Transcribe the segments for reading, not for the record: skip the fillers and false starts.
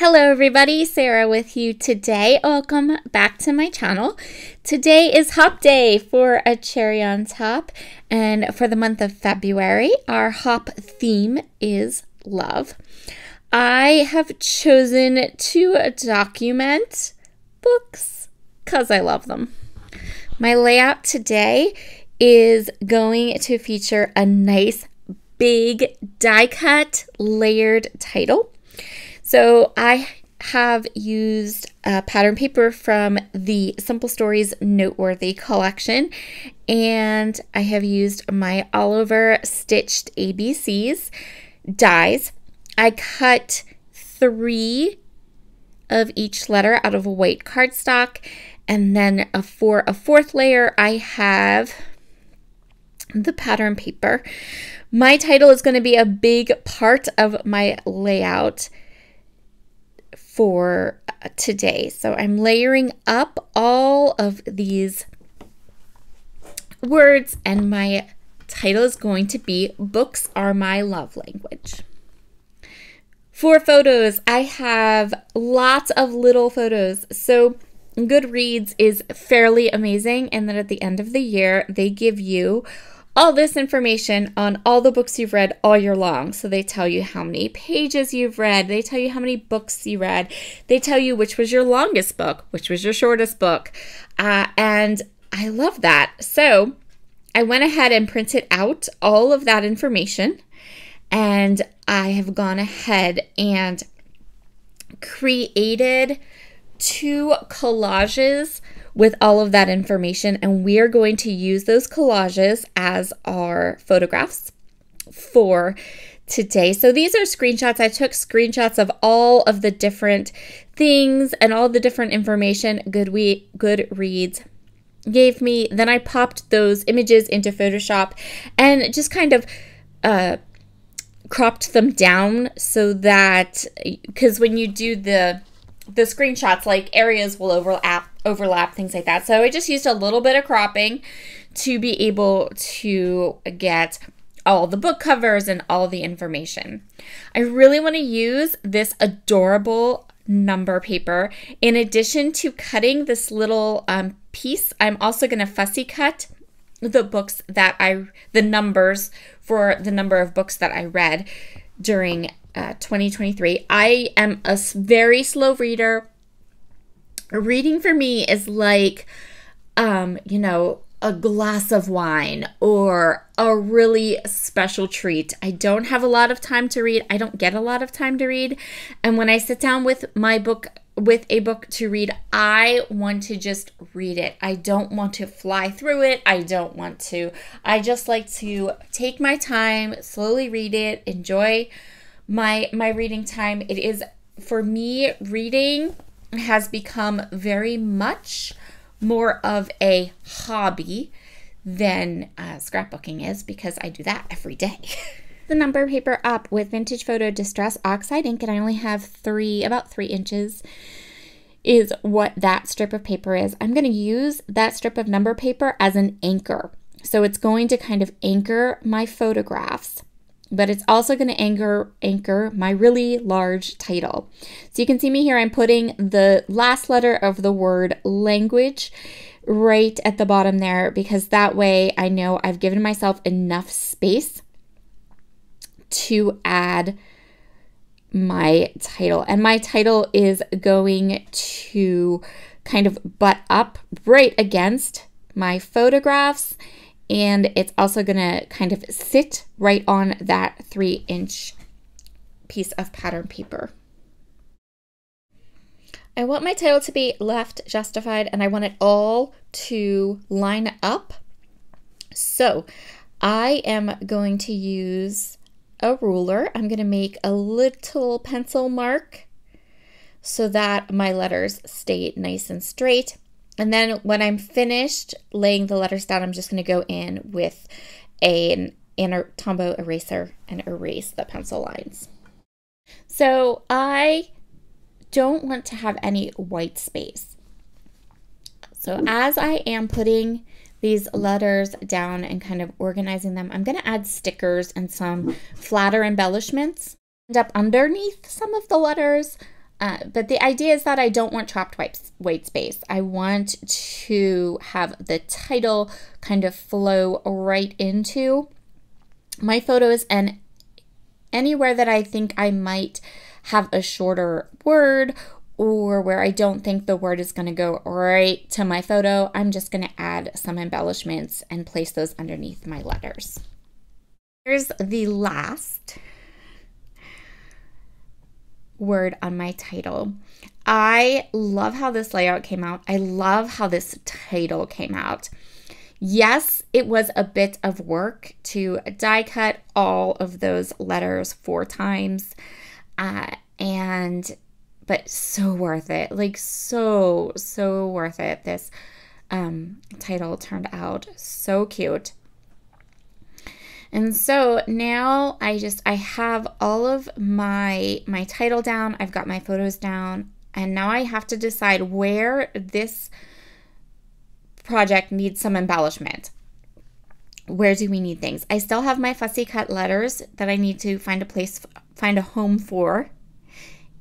Hello everybody, Sarah with you today. Welcome back to my channel. Today is Hop Day for A Cherry on Top, and for the month of February, our hop theme is love. I have chosen to document books because I love them. My layout today is going to feature a nice big die cut layered title. So I have used pattern paper from the Simple Stories Noteworthy collection, and I have used my Oliver Stitched ABCs dies. I cut 3 of each letter out of a white cardstock, and then for a fourth layer I have the pattern paper. My title is going to be a big part of my layout for today. So I'm layering up all of these words, and my title is going to be Books Are My Love Language. For photos, I have lots of little photos. So Goodreads is fairly amazing in that at the end of the year, they give you all this information on all the books you've read all year long. So they tell you how many pages you've read. They tell you how many books you read. They tell you which was your longest book, which was your shortest book. And I love that. So I went ahead and printed out all of that information. And I have gone ahead and created 2 collages with all of that information, and we are going to use those collages as our photographs for today. So these are screenshots. I took screenshots of all of the different things and all the different information Goodreads gave me. Then I popped those images into Photoshop and just kind of cropped them down so that, because when you do the screenshots, like areas will overlap, things like that. So I just used a little bit of cropping to be able to get all the book covers and all the information. I really want to use this adorable number paper. In addition to cutting this little piece, I'm also going to fussy cut the books that the numbers for the number of books that I read during 2023. I am a very slow reader. Reading for me is like, a glass of wine or a really special treat. I don't have a lot of time to read. I don't get a lot of time to read. And when I sit down with a book to read, I want to just read it. I don't want to fly through it. I just like to take my time, slowly read it, enjoy my reading time. It is, for me, reading has become very much more of a hobby than scrapbooking is, because I do that every day. The number paper up with Vintage Photo Distress Oxide ink, and I only have about 3 inches is what that strip of paper is. I'm going to use that strip of number paper as an anchor. So it's going to kind of anchor my photographs, but it's also going to anchor my really large title. So you can see me here, I'm putting the last letter of the word language right at the bottom there, because that way I know I've given myself enough space to add my title. And my title is going to kind of butt up right against my photographs, and it's also going to kind of sit right on that 3-inch piece of pattern paper. I want my title to be left justified, and I want it all to line up. So I am going to use a ruler. I'm going to make a little pencil mark so that my letters stay nice and straight. And then when I'm finished laying the letters down, I'm just going to go in with an Tombow eraser and erase the pencil lines. So I don't want to have any white space. So as I am putting these letters down and kind of organizing them, I'm going to add stickers and some flatter embellishments. And up underneath some of the letters, But the idea is that I don't want trapped white space. I want to have the title kind of flow right into my photos, and anywhere that I think I might have a shorter word or where I don't think the word is going to go right to my photo, I'm just going to add some embellishments and place those underneath my letters. Here's the last word on my title. I love how this layout came out. I love how this title came out. Yes, it was a bit of work to die cut all of those letters 4 times, but so worth it. Like so worth it. This title turned out so cute. And so now I have all of my title down. I've got my photos down, and now I have to decide where this project needs some embellishment. Where do we need things? I still have my fussy cut letters that I need to find a home for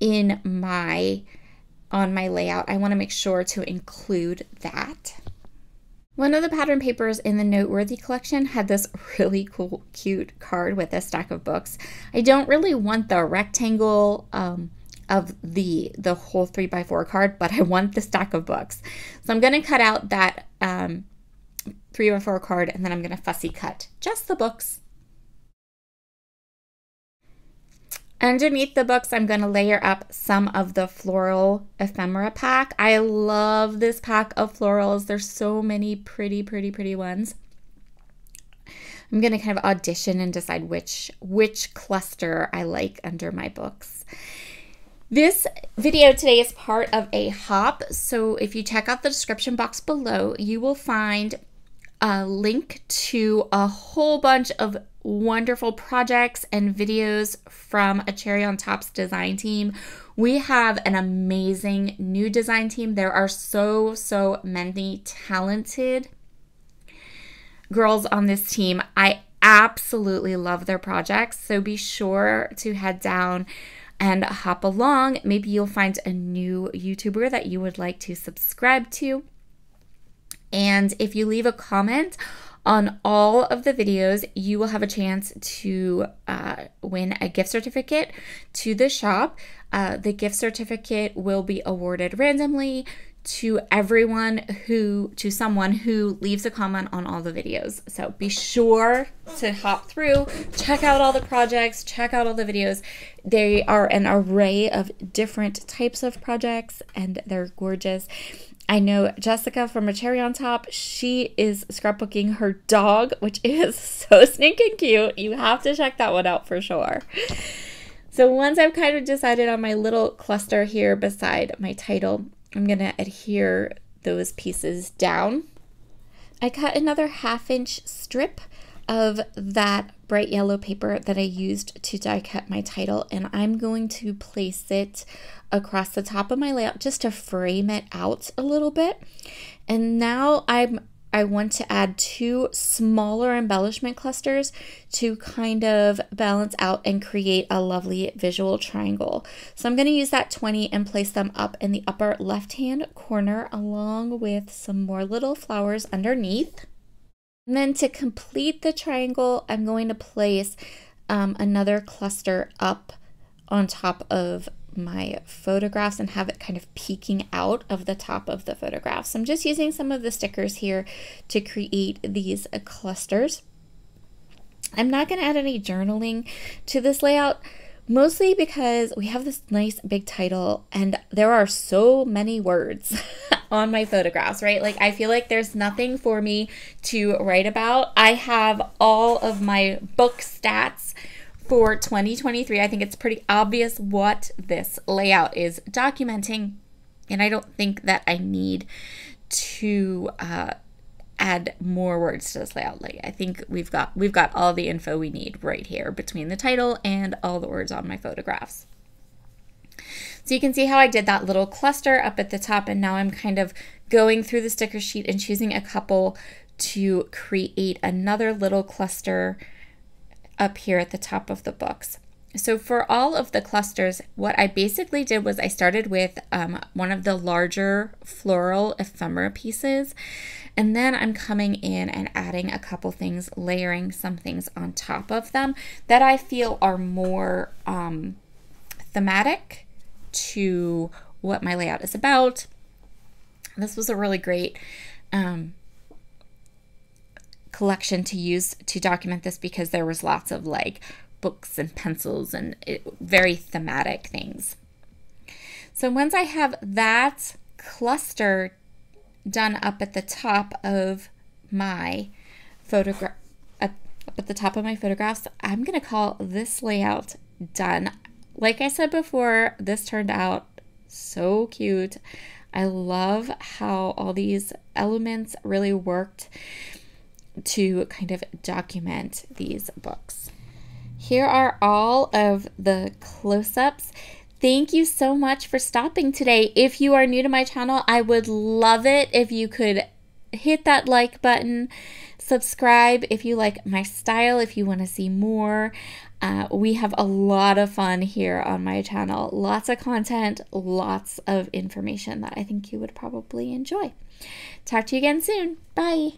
on my layout. I want to make sure to include that. One of the pattern papers in the Noteworthy collection had this really cool, cute card with a stack of books. I don't really want the rectangle of the whole 3x4 card, but I want the stack of books. So I'm going to cut out that 3x4 card, and then I'm going to fussy cut just the books. Underneath the books, I'm going to layer up some of the floral ephemera pack. I love this pack of florals. There's so many pretty ones. I'm going to kind of audition and decide which cluster I like under my books. This video today is part of a hop, so if you check out the description box below, you will find a link to a whole bunch of wonderful projects and videos from a Cherry on Top's design team. We have an amazing new design team. There are so many talented girls on this team. I absolutely love their projects, so be sure to head down and hop along. Maybe you'll find a new YouTuber that you would like to subscribe to. And if you leave a comment on all of the videos, you will have a chance to win a gift certificate to the shop. The gift certificate will be awarded randomly to someone who leaves a comment on all the videos. So be sure to hop through, check out all the projects, check out all the videos. They are an array of different types of projects, and they're gorgeous. I know Jessica from A Cherry on Top, she is scrapbooking her dog, which is so stinking cute. You have to check that one out for sure. So once I've kind of decided on my little cluster here beside my title, I'm going to adhere those pieces down. I cut another 1/2-inch strip of that bright yellow paper that I used to die cut my title, and I'm going to place it across the top of my layout just to frame it out a little bit. And now I want to add 2 smaller embellishment clusters to kind of balance out and create a lovely visual triangle. So I'm going to use that 20 and place them up in the upper left-hand corner along with some more little flowers underneath. And then to complete the triangle, I'm going to place another cluster up on top of my photographs and have it kind of peeking out of the top of the photographs. I'm just using some of the stickers here to create these clusters. I'm not going to add any journaling to this layout, mostly because we have this nice big title and there are so many words on my photographs, right? Like I feel like there's nothing for me to write about. I have all of my book stats for 2023. I think it's pretty obvious what this layout is documenting, and I don't think that I need to add more words to this layout. Like I think we've got all the info we need right here between the title and all the words on my photographs. So you can see how I did that little cluster up at the top, and now I'm kind of going through the sticker sheet and choosing a couple to create another little cluster up here at the top of the books. So for all of the clusters, what I basically did was I started with one of the larger floral ephemera pieces, and then I'm coming in and adding a couple things, layering some things on top of them that I feel are more thematic to what my layout is about. This was a really great collection to use to document this because there was lots of like books and pencils and very thematic things. So once I have that cluster done up at the top of my photograph, up at the top of my photographs, I'm going to call this layout done. Like I said before, this turned out so cute. I love how all these elements really worked to kind of document these books. Here are all of the close-ups. Thank you so much for stopping today. If you are new to my channel, I would love it if you could hit that like button, subscribe if you like my style, if you want to see more. We have a lot of fun here on my channel. Lots of content, lots of information that I think you would probably enjoy. Talk to you again soon. Bye.